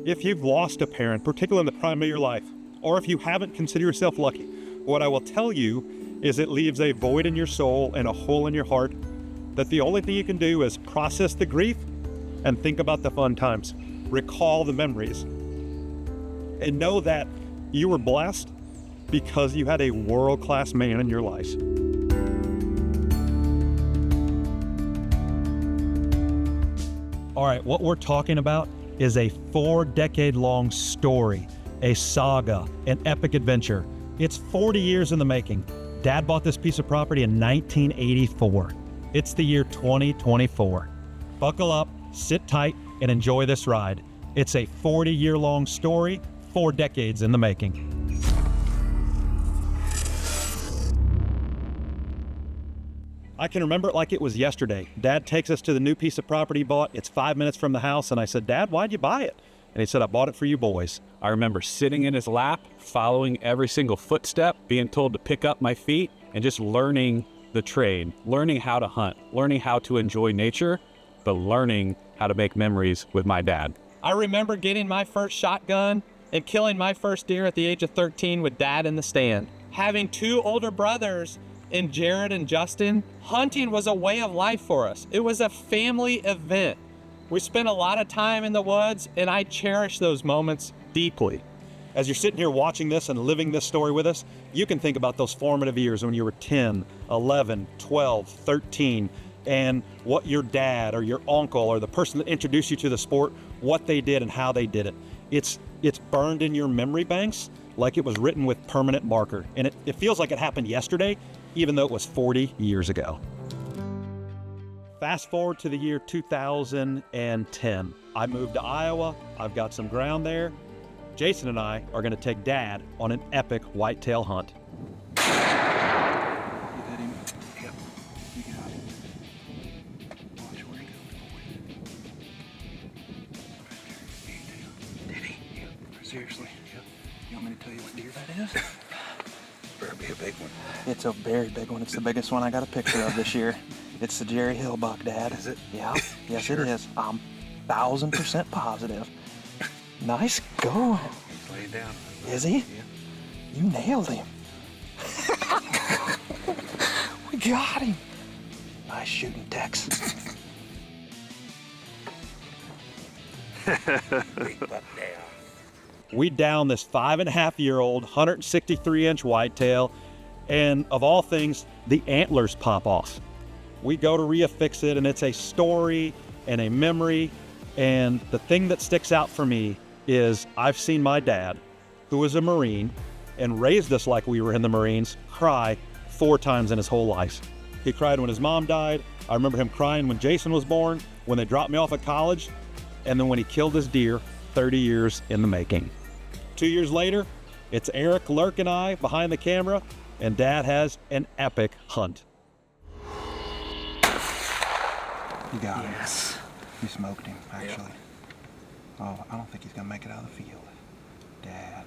If you've lost a parent, particularly in the prime of your life, or if you haven't, consider yourself lucky. What I will tell you is it leaves a void in your soul and a hole in your heart that the only thing you can do is process the grief and think about the fun times. Recall the memories. And know that you were blessed because you had a world-class man in your life. All right, what we're talking about is a 4-decade-long story, a saga, an epic adventure. It's 40 years in the making. Dad bought this piece of property in 1984. It's the year 2024. Buckle up, sit tight, and enjoy this ride. It's a 40-year-long story, 4 decades in the making. I can remember it like it was yesterday. Dad takes us to the new piece of property he bought. It's 5 minutes from the house, and I said, Dad, why'd you buy it? And he said, I bought it for you boys. I remember sitting in his lap, following every single footstep, being told to pick up my feet, and just learning the trade, learning how to hunt, learning how to enjoy nature, but learning how to make memories with my dad. I remember getting my first shotgun and killing my first deer at the age of 13 with Dad in the stand. Having 2 older brothers in Jared and Justin, hunting was a way of life for us. It was a family event. We spent a lot of time in the woods, and I cherish those moments deeply. As you're sitting here watching this and living this story with us, you can think about those formative years when you were 10, 11, 12, 13, and what your dad or your uncle or the person that introduced you to the sport, what they did and how they did it. It's burned in your memory banks like it was written with permanent marker. And it feels like it happened yesterday, even though it was 40 years ago. Fast forward to the year 2010. I moved to Iowa. I've got some ground there. Jason and I are going to take Dad on an epic whitetail hunt. You hit him? Yep. You got him. Watch where he goes. Did he? Yep. Seriously? Yep. You want me to tell you what deer that is? Better be a big one. It's a very big one. It's the biggest one I got a picture of this year. It's the Jerry Hill buck, Dad. Is it? Yeah. Yes, Sure. it is. I'm 1,000% positive. Nice going. He's laying down. Is he? Yeah. You nailed him. We got him. Nice shooting, Tex. Big buck down. We down this 5.5-year-old, 163-inch whitetail, and of all things, the antlers pop off. We go to reaffix it, and it's a story and a memory, and the thing that sticks out for me is I've seen my dad, who was a Marine and raised us like we were in the Marines, cry 4 times in his whole life. He cried when his mom died. I remember him crying when Jason was born, when they dropped me off at college, and then when he killed his deer 30 years in the making. 2 years later, it's Jared Lurk and I behind the camera, and Dad has an epic hunt. You got him. Yes. You smoked him, actually. Oh, I don't think he's gonna make it out of the field. Dad.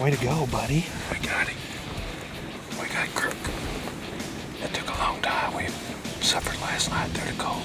Way to go, buddy. We got him. We got Crook. It took a long time. We suffered last night through the cold.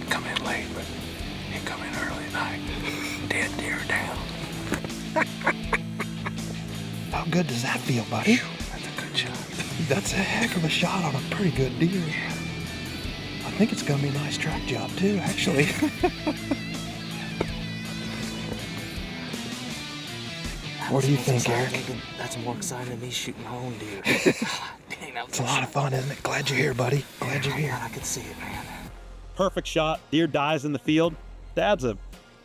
Come in late, but he come in early tonight. Dead deer down. How good does that feel, buddy? That's a good shot. That's a heck of a shot on a pretty good deer. I think it's gonna be a nice track job too, actually. What do you think, Eric? That's more exciting than me shooting my own deer. Dang, It's a lot of fun, isn't it? Glad you're here, buddy. Glad you're here. I can see it, man. Perfect shot, deer dies in the field.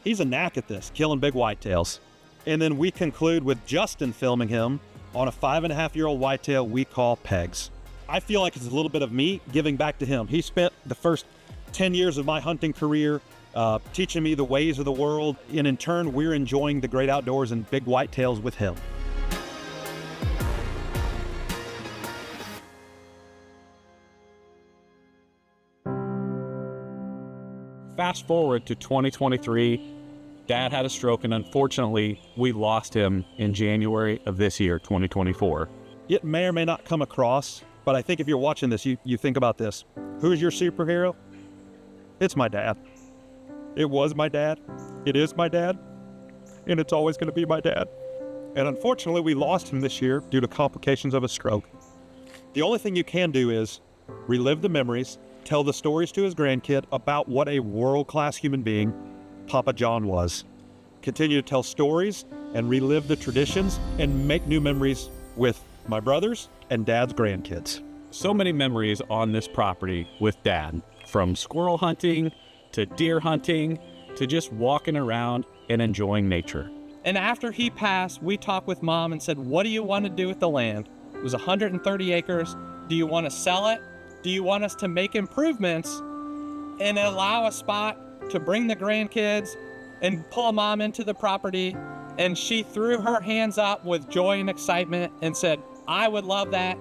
He's a knack at this, killing big whitetails. And then we conclude with Justin filming him on a 5.5-year-old whitetail we call Pegs. I feel like it's a little bit of me giving back to him. He spent the first 10 years of my hunting career teaching me the ways of the world, and in turn, we're enjoying the great outdoors and big whitetails with him. Fast forward to 2023, Dad had a stroke, and unfortunately, we lost him in January of this year, 2024. It may or may not come across But I think if you're watching this, you think about this. Who is your superhero? It's my dad. It was my dad. It is my dad. And it's always going to be my dad. And unfortunately, we lost him this year due to complications of a stroke. The only thing you can do is relive the memories, tell the stories to his grandkid about what a world-class human being Papa John was. Continue to tell stories and relive the traditions and make new memories with my brothers and Dad's grandkids. So many memories on this property with Dad, from squirrel hunting to deer hunting to just walking around and enjoying nature. And after he passed, we talked with Mom and said, what do you want to do with the land? It was 130 acres. Do you want to sell it? Do you want us to make improvements and allow a spot to bring the grandkids and pull Mom into the property? And she threw her hands up with joy and excitement and said, I would love that.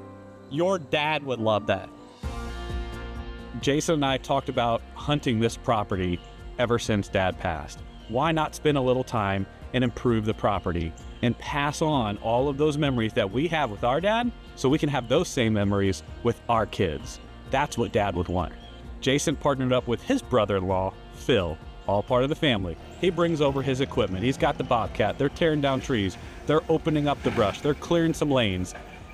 Your dad would love that. Jason and I talked about hunting this property ever since Dad passed. Why not spend a little time and improve the property and pass on all of those memories that we have with our dad so we can have those same memories with our kids? That's what Dad would want. Jason partnered up with his brother-in-law, Phil, all part of the family. He brings over his equipment. He's got the Bobcat. They're tearing down trees. They're opening up the brush. They're clearing some lanes.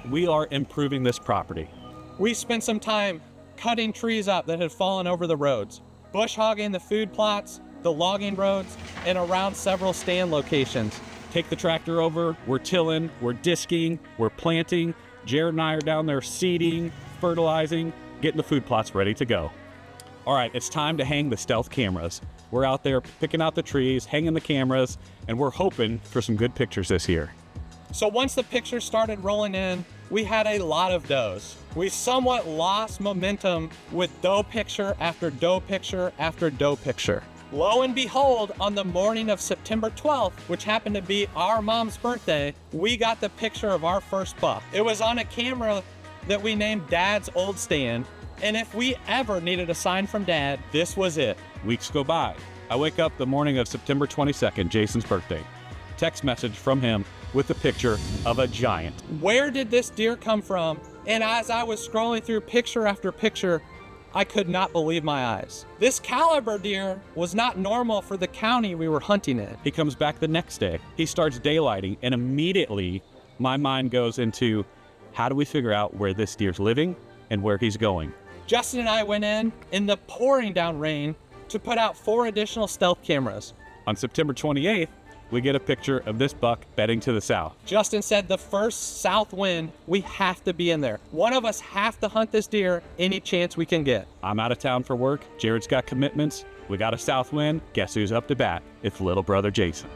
We are improving this property. We spent some time cutting trees up that had fallen over the roads, bush hogging the food plots, the logging roads, and around several stand locations. Take the tractor over. We're tilling. We're disking. We're planting. Jared and I are down there seeding, fertilizing, getting the food plots ready to go. All right, it's time to hang the stealth cameras. We're out there picking out the trees, hanging the cameras, and we're hoping for some good pictures this year. So once the pictures started rolling in, we had a lot of does. We somewhat lost momentum with doe picture after doe picture after doe picture. Lo and behold, on the morning of September 12th, which happened to be our mom's birthday, we got the picture of our first buck. It was on a camera that we named Dad's Old Stand, and if we ever needed a sign from Dad, this was it. Weeks go by. I wake up the morning of September 22nd, Jason's birthday. Text message from him with a picture of a giant. Where did this deer come from? And as I was scrolling through picture after picture, I could not believe my eyes. This caliber deer was not normal for the county we were hunting in. He comes back the next day. He starts daylighting, and immediately my mind goes into, how do we figure out where this deer's living and where he's going? Justin and I went in the pouring down rain, to put out 4 additional stealth cameras. On September 28th, we get a picture of this buck bedding to the south. Justin said the first south wind, we have to be in there. One of us have to hunt this deer any chance we can get. I'm out of town for work. Jared's got commitments. We got a south wind. Guess who's up to bat? It's little brother Jason.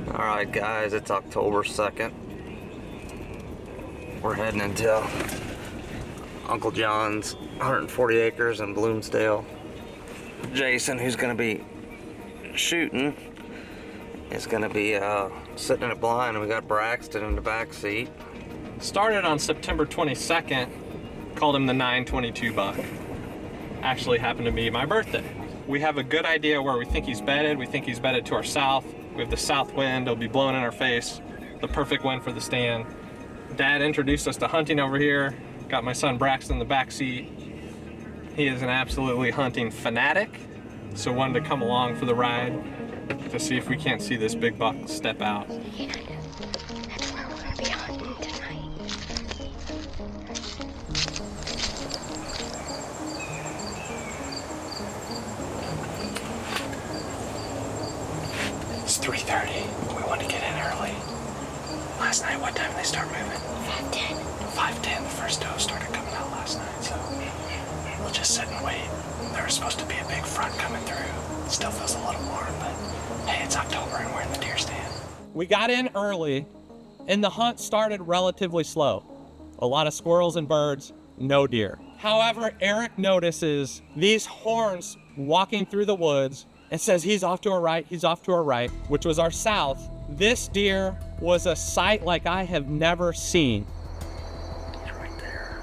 Alright guys, it's October 2nd. We're heading into Uncle John's 140 acres in Bloomsdale. Jason, who's going to be shooting, is going to be sitting in a blind, and we got Braxton in the back seat. Started on September 22nd, called him the 922 buck. Actually happened to be my birthday. We have a good idea where we think he's bedded. We think he's bedded to our south. We have the south wind, it'll be blowing in our face. The perfect wind for the stand. Dad introduced us to hunting over here. Got my son Braxton in the back seat. He is an absolutely hunting fanatic, so wanted to come along for the ride to see if we can't see this big buck step out. That's where we're gonna be hunting tonight. It's 3:30. We wanted to get in early. Last night, what time did they start moving? 5:10. 5:10. The first doe started coming out last night, so we'll just sit and wait. There was supposed to be a big front coming through. It still feels a little warm, but hey, it's October and we're in the deer stand. We got in early, and the hunt started relatively slow. A lot of squirrels and birds, no deer. However, Eric notices these horns walking through the woods and says he's off to our right, he's off to our right, which was our south. This deer was a sight like I have never seen. He's right there.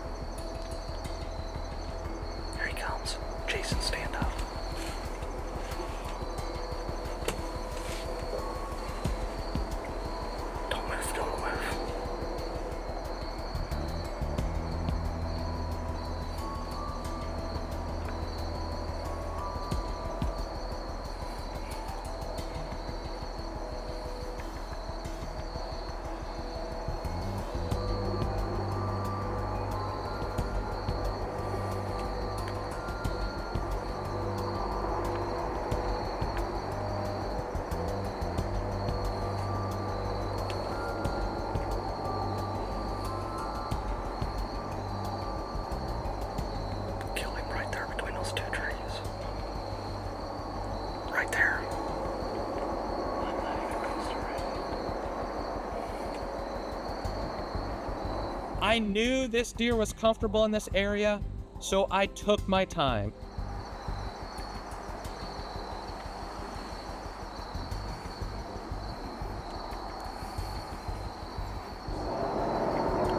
I knew this deer was comfortable in this area, so I took my time.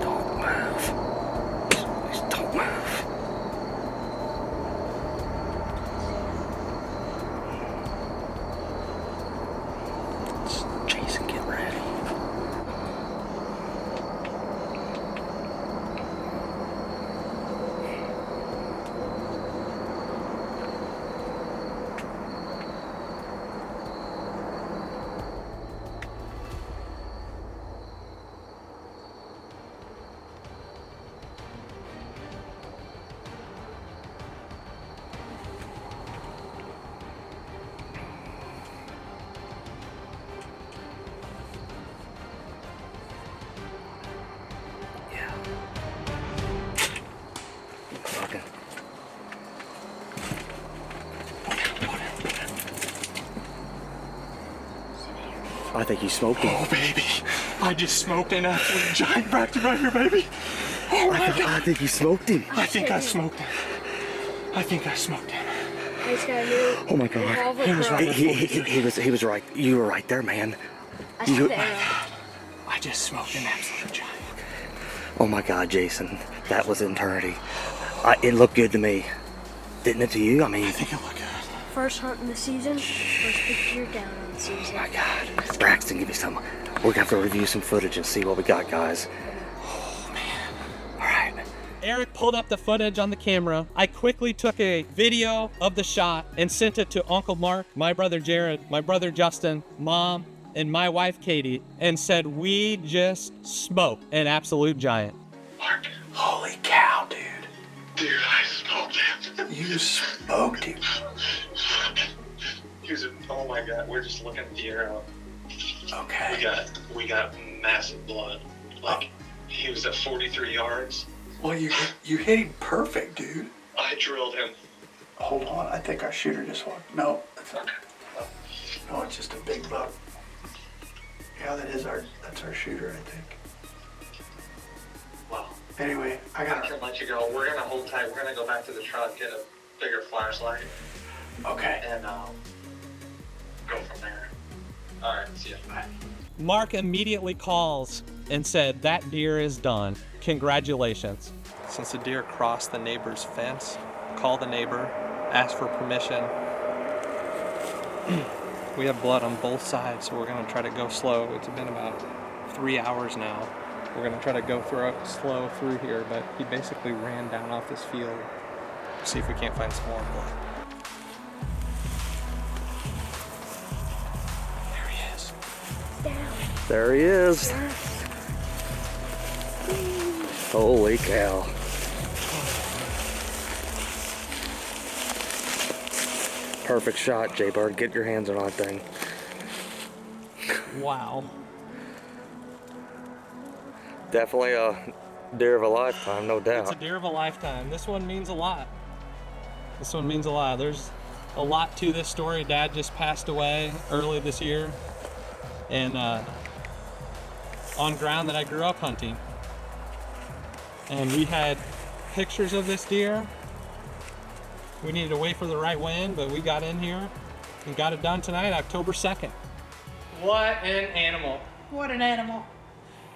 Don't move. Please don't move. Jason, get ready. Okay. I think you smoked him. Oh, baby. I just smoked an absolute giant bracket right here, baby. Oh, my God. I think you smoked him. I think I smoked him. I think I smoked him. I just got a new Oh my God. revolver He was pro. right. He was right. You were right there, man. I shot the arrow. I just smoked an absolute giant. Oh my God, Jason. That was eternity. It looked good to me. Didn't it to you? I mean, I think it looked good. First hunt in the season, first big deer down on the season. oh my God. Braxton, give me some. We're gonna have to review some footage and see what we got, guys. Oh, man. All right. Eric pulled up the footage on the camera. I quickly took a video of the shot and sent it to Uncle Mark, my brother Jared, my brother Justin, Mom, and my wife Katie, and said we just smoked an absolute giant. Mark, holy cow, dude. Dude, I smoked him. You smoked him. Oh my God, we're just looking at the arrow. Okay. We got massive blood. Like, he was at 43 yards. Well, you hit him perfect, dude. I drilled him. Hold on, I think our shooter just walked. No, that's not. No, it's just a big buck. Yeah, that's our shooter, I think. Well, Anyway, I I gotta. can let you go. We're gonna hold tight. We're gonna go back to the truck, get a bigger flashlight, Okay. and go from there. All right, see ya. Bye. Mark immediately calls and said that deer is done. Congratulations. Since the deer crossed the neighbor's fence, call the neighbor, ask for permission. We have blood on both sides, so we're gonna try to go slow. It's been about 3 hours now. We're gonna try to go slow through here, but he basically ran down off this field. See if we can't find some more blood. There he is. Down. There he is. Yes. Holy cow. Perfect shot, J-Bird. Get your hands on that thing. Wow. Definitely a deer of a lifetime, no It's a doubt. deer of a lifetime. This one means a lot. This one means a lot. There's a lot to this story. Dad just passed away early this year, and on ground that I grew up hunting. And we had pictures of this deer. We needed to wait for the right wind, but we got in here and got it done tonight, October 2nd. What an animal. What an animal.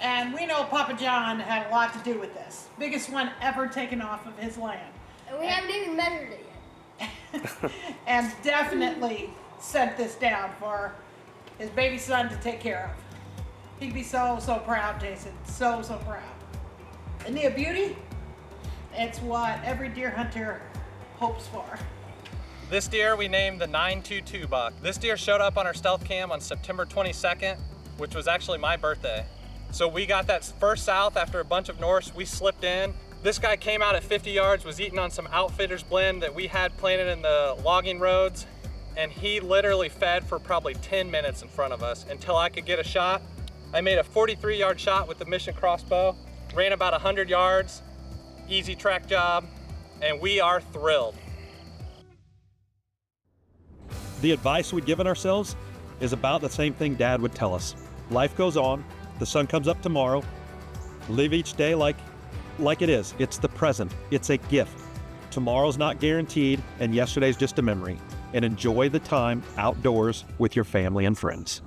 And we know Papa John had a lot to do with this. Biggest one ever taken off of his land. And we haven't even measured it yet. And definitely sent this down for his baby son to take care of. He'd be so, so proud, Jason. So, so proud. Isn't he a beauty? It's what every deer hunter hopes for. This deer we named the 922 buck. This deer showed up on our stealth cam on September 22nd, which was actually my birthday. So we got that first south after a bunch of norths. We slipped in. This guy came out at 50 yards, was eating on some Outfitters blend that we had planted in the logging roads, and he literally fed for probably 10 minutes in front of us until I could get a shot. I made a 43-yard shot with the Mission crossbow, ran about 100 yards, easy track job, and we are thrilled. The advice we've given ourselves is about the same thing Dad would tell us. Life goes on, the sun comes up tomorrow. Live each day like like it is. It's the present. It's a gift. Tomorrow's not guaranteed, and yesterday's just a memory. And enjoy the time outdoors with your family and friends.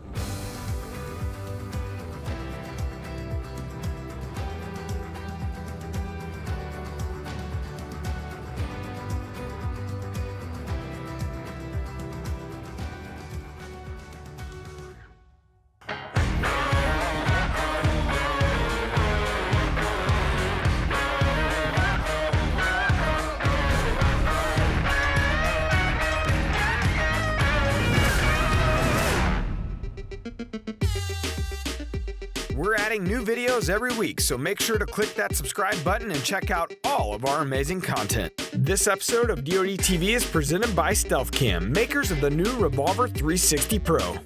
We're adding new videos every week, so make sure to click that subscribe button and check out all of our amazing content. This episode of DoD TV is presented by Stealth Cam, makers of the new Revolver 360 Pro.